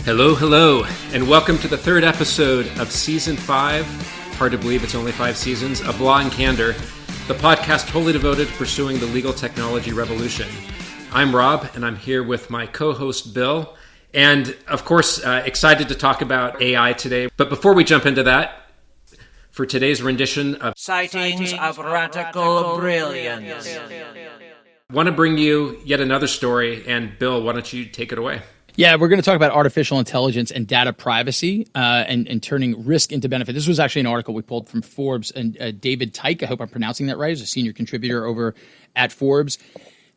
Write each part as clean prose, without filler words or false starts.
Hello, and welcome to the third episode of Season 5, hard to believe it's only 5 seasons, of Law Candor, the podcast wholly devoted to pursuing the legal technology revolution. I'm Rob, and I'm here with my co-host Bill, and of course, excited to talk about AI today. But before we jump into that, for today's rendition of Sightings of Radical Brilliance, I want to bring you yet another story, and Bill, why don't you take it away? Yeah, we're going to talk about artificial intelligence and data privacy and turning risk into benefit. This was actually an article we pulled from Forbes, and David Tyke, I hope I'm pronouncing that right, is a senior contributor over at Forbes.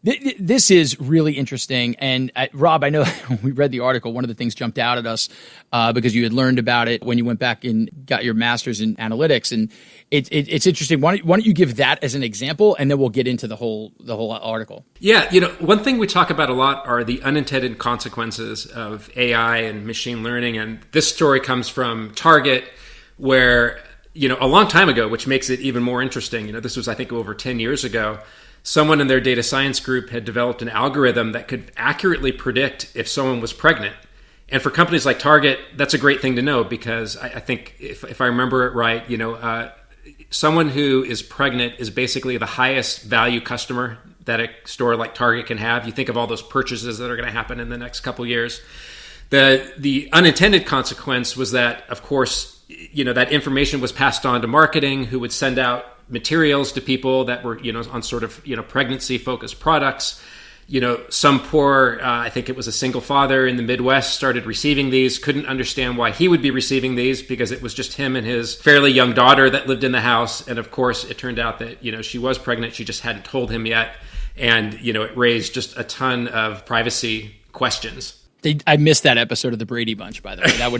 This is really interesting. And Rob, I know when we read the article, one of the things jumped out at us because you had learned about it when you went back and got your master's in analytics. And it's interesting. Why don't you give that as an example, and then we'll get into the whole article. Yeah, one thing we talk about a lot are the unintended consequences of AI and machine learning. And this story comes from Target, where, a long time ago, which makes it even more interesting. This was, I think, over 10 years ago. Someone in their data science group had developed an algorithm that could accurately predict if someone was pregnant. And for companies like Target, that's a great thing to know, because I think if I remember it right, someone who is pregnant is basically the highest value customer that a store like Target can have. You think of all those purchases that are going to happen in the next couple of years. The unintended consequence was that, of course, that information was passed on to marketing, who would send out materials to people that were, on sort of, pregnancy-focused products. Some poor, I think it was a single father in the Midwest, started receiving these, couldn't understand why he would be receiving these, because it was just him and his fairly young daughter that lived in the house. And of course, it turned out that, she was pregnant. She just hadn't told him yet. And, it raised just a ton of privacy questions. I missed that episode of the Brady Bunch, by the way. That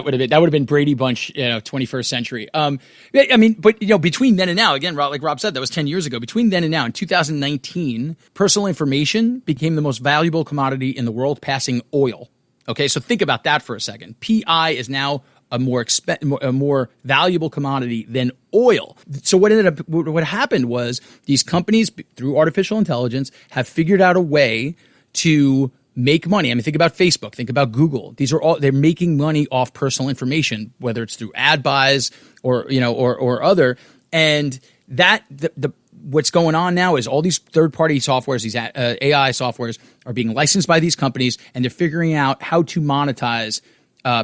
would have been Brady Bunch, 21st century. But between then and now, again, like Rob said, that was 10 years ago. Between then and now, in 2019, personal information became the most valuable commodity in the world, passing oil. Okay, so think about that for a second. PI is now a more valuable commodity than oil. So what happened was these companies, through artificial intelligence, have figured out a way to make money. Think about Facebook, think about Google. They're making money off personal information, whether it's through ad buys or other. And what's going on now is all these third-party softwares, these AI softwares, are being licensed by these companies, and they're figuring out how to monetize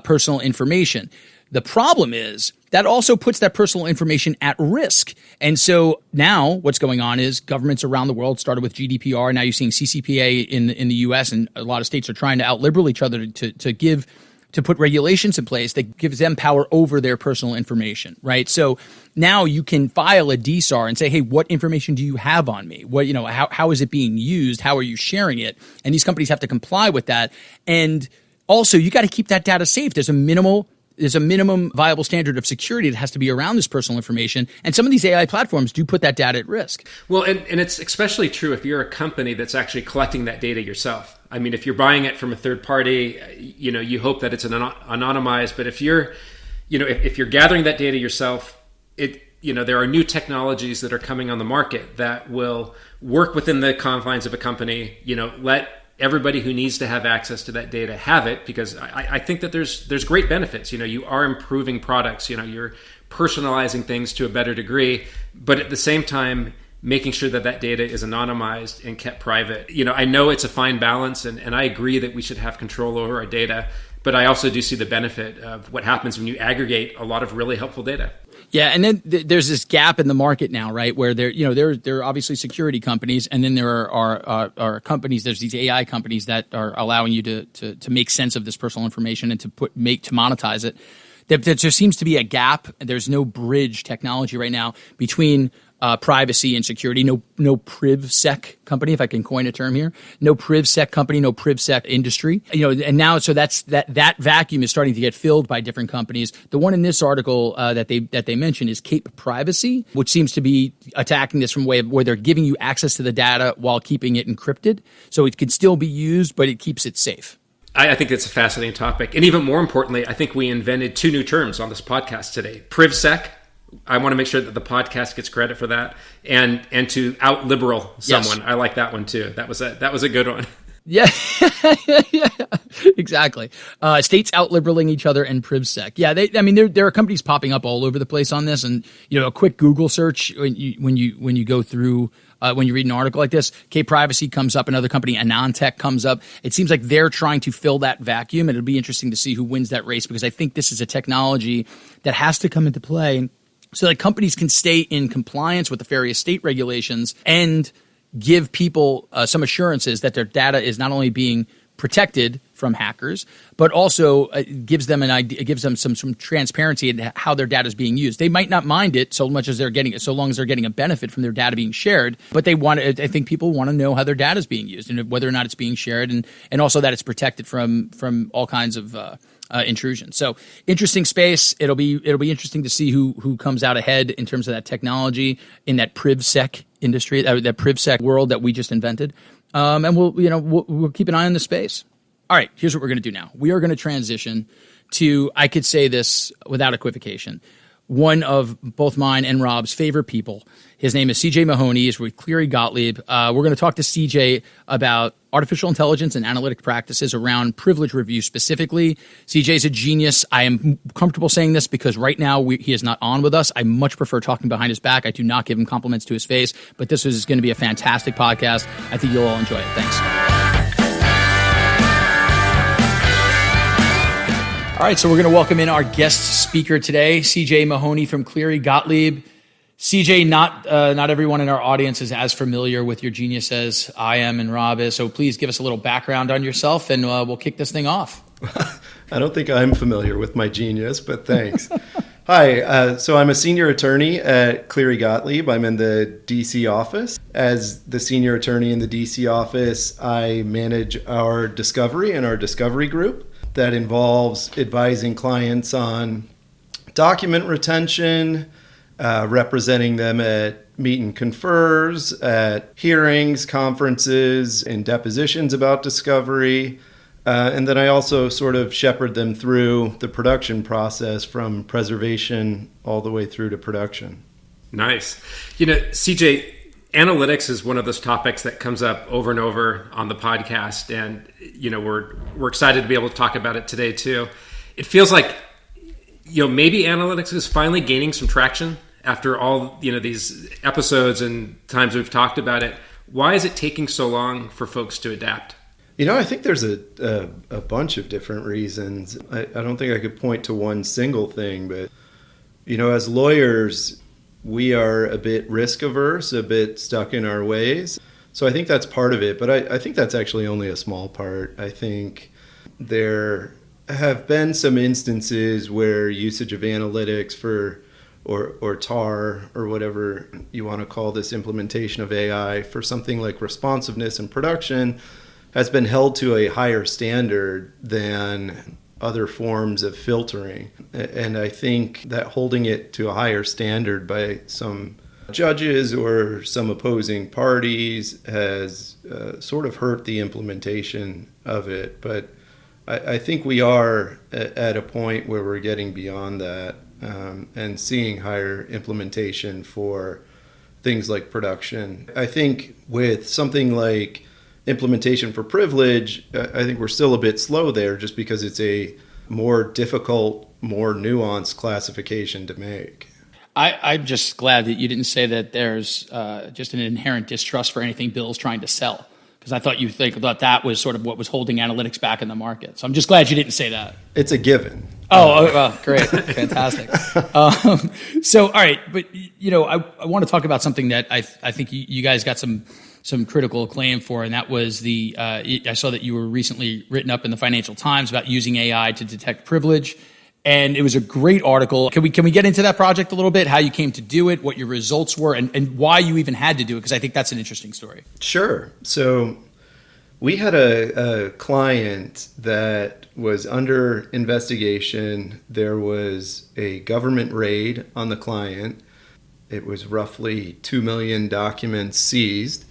personal information. The problem is that also puts that personal information at risk. And so now what's going on is governments around the world, started with GDPR. Now you're seeing CCPA in the US, and a lot of states are trying to out-liberal each other to put regulations in place that gives them power over their personal information, right? So now you can file a DSAR and say, hey, what information do you have on me? How is it being used? How are you sharing it? And these companies have to comply with that. And also, you got to keep that data safe. There's a minimum viable standard of security that has to be around this personal information. And some of these AI platforms do put that data at risk. Well, and it's especially true if you're a company that's actually collecting that data yourself. If you're buying it from a third party, you hope that it's anonymized. But if you're gathering that data yourself, there are new technologies that are coming on the market that will work within the confines of a company, let everybody who needs to have access to that data have it, because I think that there's great benefits. You are improving products, you're personalizing things to a better degree, but at the same time, making sure that data is anonymized and kept private. I know it's a fine balance, and I agree that we should have control over our data, but I also do see the benefit of what happens when you aggregate a lot of really helpful data. Yeah, and then there's this gap in the market now, right? Where there are obviously security companies, and then there are companies. There's these AI companies that are allowing you to make sense of this personal information and to monetize it. There seems to be a gap. There's no bridge technology right now between privacy and security. No PrivSec company, if I can coin a term here. No PrivSec company, no PrivSec industry. And now so that vacuum is starting to get filled by different companies. The one in this article that they mention is Cape Privacy, which seems to be attacking this from a way of where they're giving you access to the data while keeping it encrypted, so it can still be used, but it keeps it safe. I think it's a fascinating topic. And even more importantly, I think we invented 2 new terms on this podcast today. PrivSec. I want to make sure that the podcast gets credit for that, and to out-liberal someone. Yes. I like that one too. That was a good one. Yeah. Yeah. Exactly. States out-liberaling each other and PrivSec. Yeah, there are companies popping up all over the place on this, and a quick Google search when you go through when you read an article like this, K-Privacy comes up, another company, Anantech comes up. It seems like they're trying to fill that vacuum, and it'll be interesting to see who wins that race, because I think this is a technology that has to come into play so that companies can stay in compliance with the various state regulations and give people some assurances that their data is not only being protected from hackers, but also gives them an idea, gives them some transparency in how their data is being used. They might not mind it so long as they're getting a benefit from their data being shared, but I think people want to know how their data is being used and whether or not it's being shared, and also that it's protected from all kinds of intrusion. So interesting space. It'll be interesting to see who comes out ahead in terms of that technology in that PrivSec industry, that PrivSec world that we just invented. And we'll keep an eye on the space. All right, here's what we're going to do now. We are going to transition to, I could say this without equivocation, one of both mine and Rob's favorite people. His name is CJ Mahoney. He's with Cleary Gottlieb. We're going to talk to CJ about artificial intelligence and analytic practices around privilege review specifically. CJ is a genius. I am comfortable saying this because right now he is not on with us. I much prefer talking behind his back. I do not give him compliments to his face, but this is going to be a fantastic podcast. I think you'll all enjoy it. Thanks. All right, so we're going to welcome in our guest speaker today, CJ Mahoney from Cleary Gottlieb. CJ, not everyone in our audience is as familiar with your genius as I am and Rob is, so please give us a little background on yourself, and we'll kick this thing off. I don't think I'm familiar with my genius, but thanks. Hi, so I'm a senior attorney at Cleary Gottlieb. I'm in the D.C. office. As the senior attorney in the D.C. office, I manage our discovery and our discovery group. That involves advising clients on document retention, representing them at meet and confers, at hearings, conferences, and depositions about discovery. And then I also sort of shepherd them through the production process from preservation all the way through to production. Nice. CJ, analytics is one of those topics that comes up over and over on the podcast, and we're excited to be able to talk about it today too. It feels like maybe analytics is finally gaining some traction after all these episodes and times we've talked about it. Why is it taking so long for folks to adapt? I think there's a bunch of different reasons. I don't think I could point to one single thing, but as lawyers, we are a bit risk averse, a bit stuck in our ways. So I think that's part of it, but I think that's actually only a small part. I think there have been some instances where usage of analytics or TAR or whatever you want to call this implementation of AI for something like responsiveness and production has been held to a higher standard than other forms of filtering. And I think that holding it to a higher standard by some judges or some opposing parties has sort of hurt the implementation of it. But I think we are at a point where we're getting beyond that and seeing higher implementation for things like production. I think with something like implementation for privilege, I think we're still a bit slow there just because it's a more difficult, more nuanced classification to make. I'm just glad that you didn't say that there's just an inherent distrust for anything Bill's trying to sell, because I thought you'd think that that was sort of what was holding analytics back in the market. So I'm just glad you didn't say that. It's a given. Oh, great. Fantastic. So, all right. But, I want to talk about something that I think you guys got some critical acclaim for, and that was I saw that you were recently written up in the Financial Times about using AI to detect privilege, and it was a great article. Can we get into that project a little bit, how you came to do it, what your results were, and why you even had to do it, because I think that's an interesting story. Sure. So we had a client that was under investigation. There was a government raid on the client. It was roughly 2 million documents seized.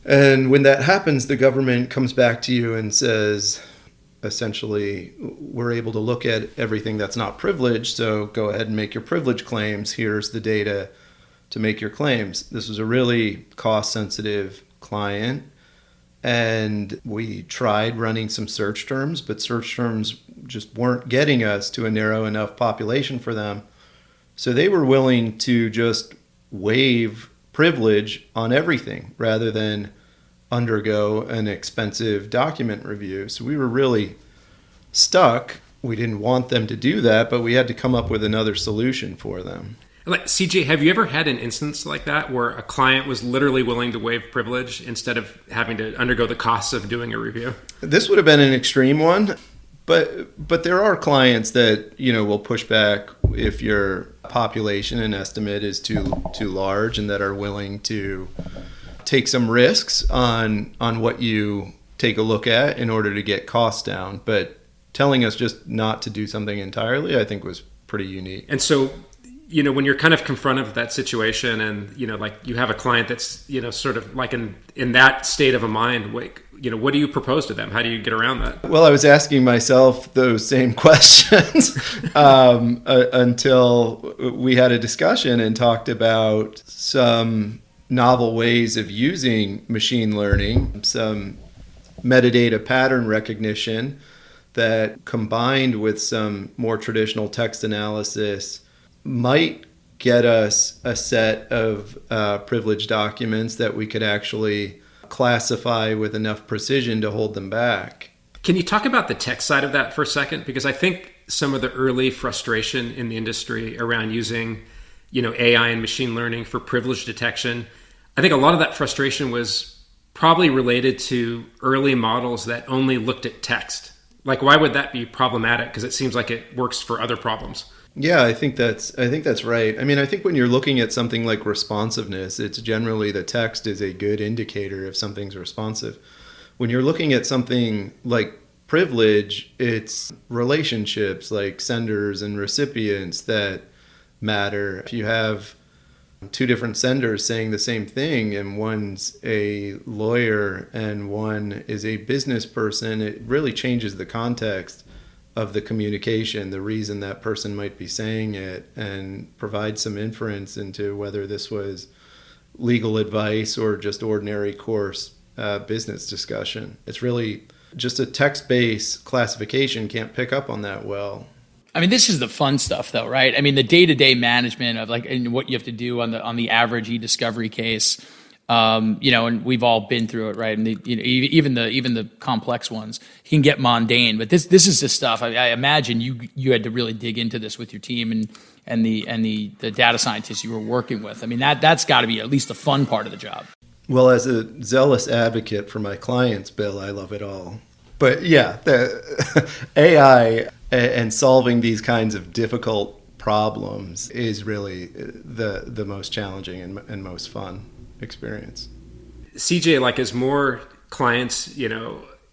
And when that happens, the government comes back to you and says, essentially, we're able to look at everything that's not privileged, so go ahead and make your privilege claims. Here's the data to make your claims. This was a really cost-sensitive client. And we tried running some search terms, but search terms just weren't getting us to a narrow enough population for them. So they were willing to just waive privilege on everything rather than undergo an expensive document review. So we were really stuck. We didn't want them to do that, but we had to come up with another solution for them. Like, CJ, have you ever had an instance like that where a client was literally willing to waive privilege instead of having to undergo the costs of doing a review? This would have been an extreme one, but there are clients that, will push back if your population and estimate is too large, and that are willing to take some risks on what you take a look at in order to get costs down. But telling us just not to do something entirely, I think, was pretty unique. And so, when you're kind of confronted with that situation and, like you have a client that's, sort of like in that state of a mind, what do you propose to them? How do you get around that? Well, I was asking myself those same questions until we had a discussion and talked about some novel ways of using machine learning, some metadata pattern recognition that, combined with some more traditional text analysis, might get us a set of privileged documents that we could actually classify with enough precision to hold them back. Can you talk about the tech side of that for a second? Because I think some of the early frustration in the industry around using, AI and machine learning for privilege detection, I think a lot of that frustration was probably related to early models that only looked at text. Like, why would that be problematic? Because it seems like it works for other problems. Yeah, I think that's right. I mean, I think when you're looking at something like responsiveness, it's generally the text is a good indicator if something's responsive. When you're looking at something like privilege, it's relationships like senders and recipients that matter. If you have two different senders saying the same thing and one's a lawyer and one is a business person, it really changes the context of the communication, the reason that person might be saying it, and provide some inference into whether this was legal advice or just ordinary course business discussion. It's really just a text-based classification can't pick up on that well. I mean, this is the fun stuff, though, right? I mean, the day-to-day management of and what you have to do on the average e-discovery case. And we've all been through it, right? And even the complex ones can get mundane. But this is the stuff. I imagine you had to really dig into this with your team and the data scientists you were working with. I mean, that's got to be at least the fun part of the job. Well, as a zealous advocate for my clients, Bill, I love it all. But yeah, the AI and solving these kinds of difficult problems is really the most challenging and most fun experience. CJ, like, as more clients,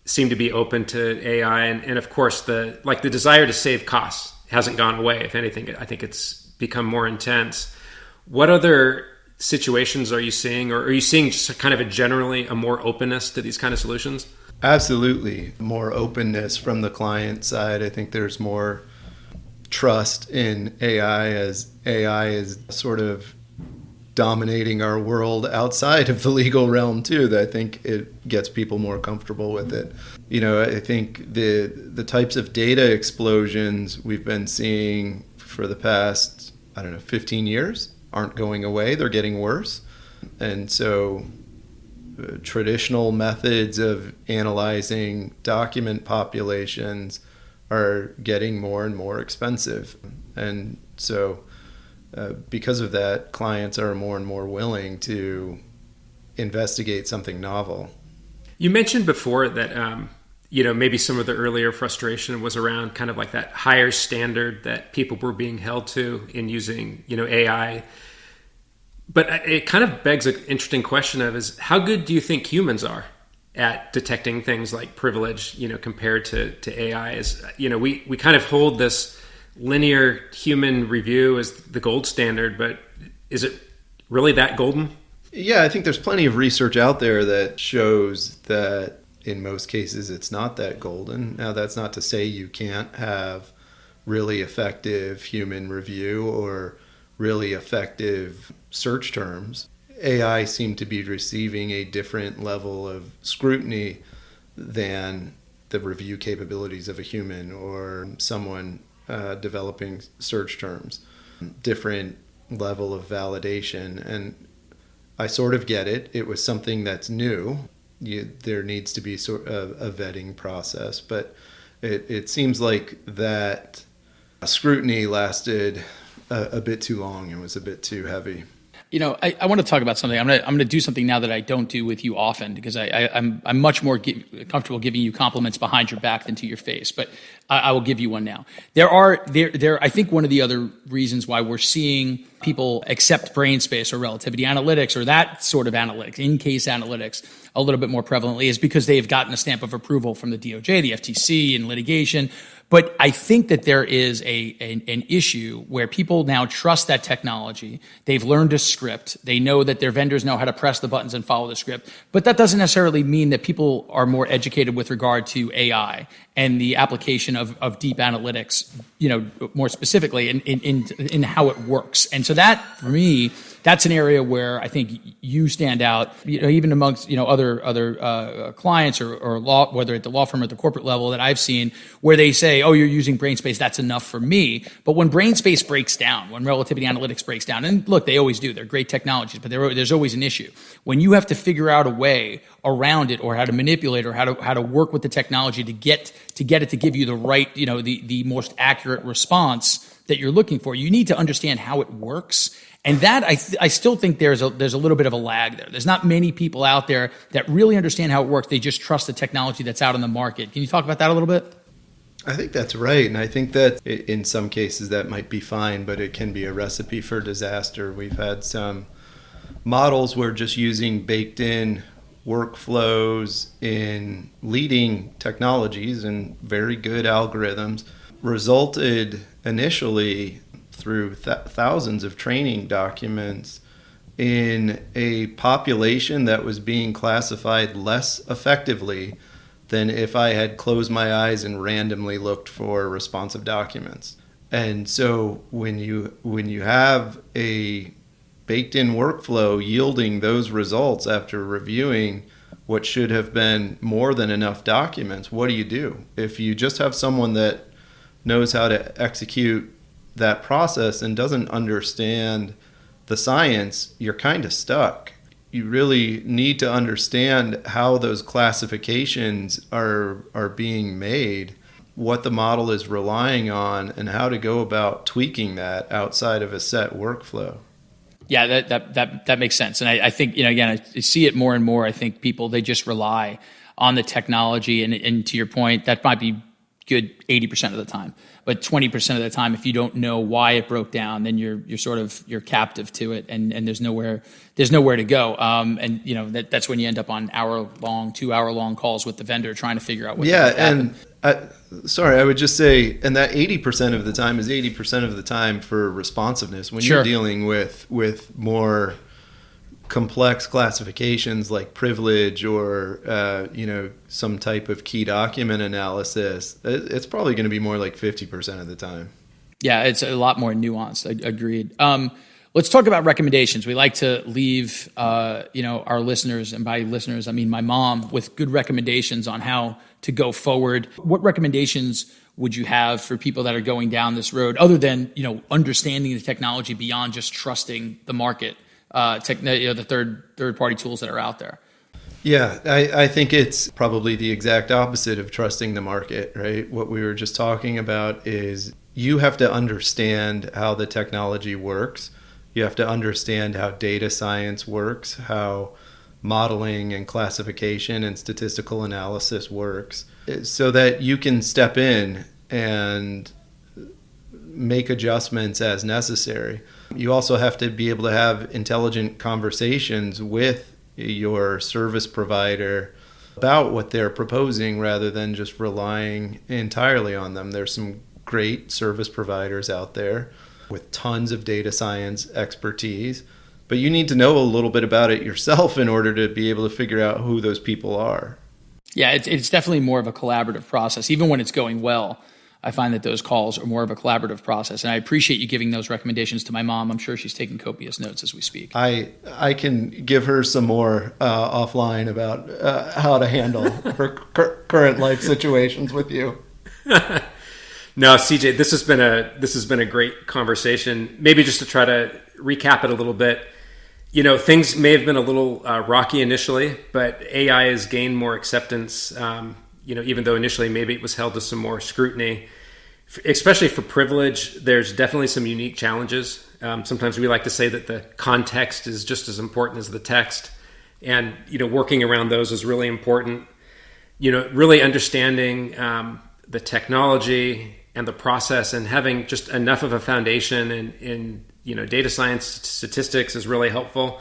seem to be open to AI, and of course the desire to save costs hasn't gone away. If anything, I think it's become more intense. What other situations are you seeing, or are you seeing just kind of a more openness to these kind of solutions? Absolutely. More openness from the client side. I think there's more trust in AI as AI is sort of dominating our world outside of the legal realm too, that I think it gets people more comfortable with it. I think the types of data explosions we've been seeing for the past, 15 years aren't going away. They're getting worse. And so traditional methods of analyzing document populations are getting more and more expensive. And so because of that, clients are more and more willing to investigate something novel. You mentioned before that, maybe some of the earlier frustration was around kind of like that higher standard that people were being held to in using, AI. But it kind of begs an interesting question is how good do you think humans are at detecting things like privilege, compared to AI? We kind of hold this linear human review as the gold standard, but is it really that golden? Yeah, I think there's plenty of research out there that shows that in most cases it's not that golden. Now, that's not to say you can't have really effective human review or really effective search terms. AI seemed to be receiving a different level of scrutiny than the review capabilities of a human or someone developing search terms. Different level of validation. And I sort of get it. It was something that's new. There needs to be sort of a vetting process. But it seems like that scrutiny lasted a bit too long and was a bit too heavy. I want to talk about something. I'm going to do something now that I don't do with you often, because I'm much more comfortable giving you compliments behind your back than to your face. But I will give you one now. I think one of the other reasons why we're seeing people accept brain space or relativity analytics or that sort of analytics, in-case analytics, a little bit more prevalently is because they've gotten a stamp of approval from the DOJ, the FTC, and litigation. But I think that there is an issue where people now trust that technology. They've learned a script. They know that their vendors know how to press the buttons and follow the script. But that doesn't necessarily mean that people are more educated with regard to AI and the application of deep analytics, more specifically in how it works. And so that, for me, that's an area where I think you stand out, even amongst other clients or law, whether at the law firm or at the corporate level that I've seen, where they say, "Oh, you're using BrainSpace, that's enough for me." But when BrainSpace breaks down, when relativity analytics breaks down, and look, they always do, they're great technologies, but there's always an issue. When you have to figure out a way around it, or how to manipulate, or how to work with the technology to get it to give you the right, the most accurate response that you're looking for, you need to understand how it works. And that I still think there's a little bit of a lag there. There's not many people out there that really understand how it works. They just trust the technology that's out on the market. Can you talk about that a little bit? I think that's right. And I think that in some cases that might be fine, but it can be a recipe for disaster. We've had some models where just using baked in workflows in leading technologies and very good algorithms resulted initially through thousands of training documents in a population that was being classified less effectively than if I had closed my eyes and randomly looked for responsive documents. And so when you have a baked-in workflow yielding those results after reviewing what should have been more than enough documents, what do? If you just have someone that knows how to execute that process and doesn't understand the science, you're kind of stuck. You really need to understand how those classifications are being made, what the model is relying on, and how to go about tweaking that outside of a set workflow. Yeah, that makes sense. And I think, again, I see it more and more. I think people, they just rely on the technology. And to your point, that might be good 80% of the time. But 20% of the time, if you don't know why it broke down, then you're captive to it, and there's nowhere to go. That's when you end up on 2-hour-long calls with the vendor trying to figure out what. Yeah, and I would just say, and that 80% of the time is 80% of the time for responsiveness. When you're dealing with more complex classifications like privilege or some type of key document analysis, it's probably going to be more like 50% of the time. Yeah, it's a lot more nuanced. Agreed. Let's talk about recommendations. We like to leave our listeners, and by listeners I mean my mom, with good recommendations on how to go forward. What recommendations would you have for people that are going down this road, other than understanding the technology beyond just trusting the market? The third party tools that are out there. Yeah, I think it's probably the exact opposite of trusting the market, right? What we were just talking about is you have to understand how the technology works. You have to understand how data science works, how modeling and classification and statistical analysis works, so that you can step in and make adjustments as necessary. You also have to be able to have intelligent conversations with your service provider about what they're proposing rather than just relying entirely on them. There's some great service providers out there with tons of data science expertise, but you need to know a little bit about it yourself in order to be able to figure out who those people are. Yeah, it's definitely more of a collaborative process, even when it's going well. I find that those calls are more of a collaborative process. And I appreciate you giving those recommendations to my mom. I'm sure she's taking copious notes as we speak. I can give her some more offline about how to handle her current life situations with you. No, CJ, this has been a great conversation. Maybe just to try to recap it a little bit. Things may have been a little rocky initially, but AI has gained more acceptance. Even though initially maybe it was held to some more scrutiny, especially for privilege, there's definitely some unique challenges. Sometimes we like to say that the context is just as important as the text, and working around those is really important. Really understanding the technology and the process, and having just enough of a foundation in data science statistics is really helpful.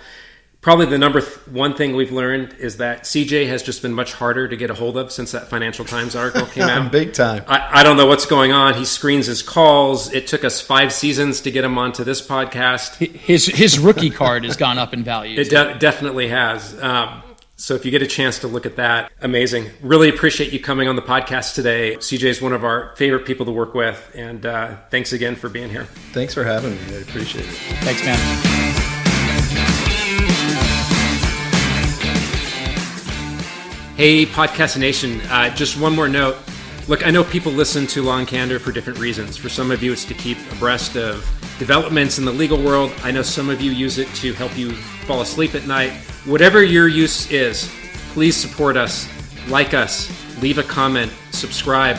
Probably the number one thing we've learned is that CJ has just been much harder to get a hold of since that Financial Times article came out. Big time. I don't know what's going on. He screens his calls. It took us 5 seasons to get him onto this podcast. His rookie card has gone up in value. It definitely has. So if you get a chance to look at that, amazing. Really appreciate you coming on the podcast today. CJ is one of our favorite people to work with, and thanks again for being here. Thanks for having me. I appreciate it. Thanks, man. Hey, Podcast Nation, just one more note. Look, I know people listen to Law Candor for different reasons. For some of you, it's to keep abreast of developments in the legal world. I know some of you use it to help you fall asleep at night. Whatever your use is, please support us, like us, leave a comment, subscribe.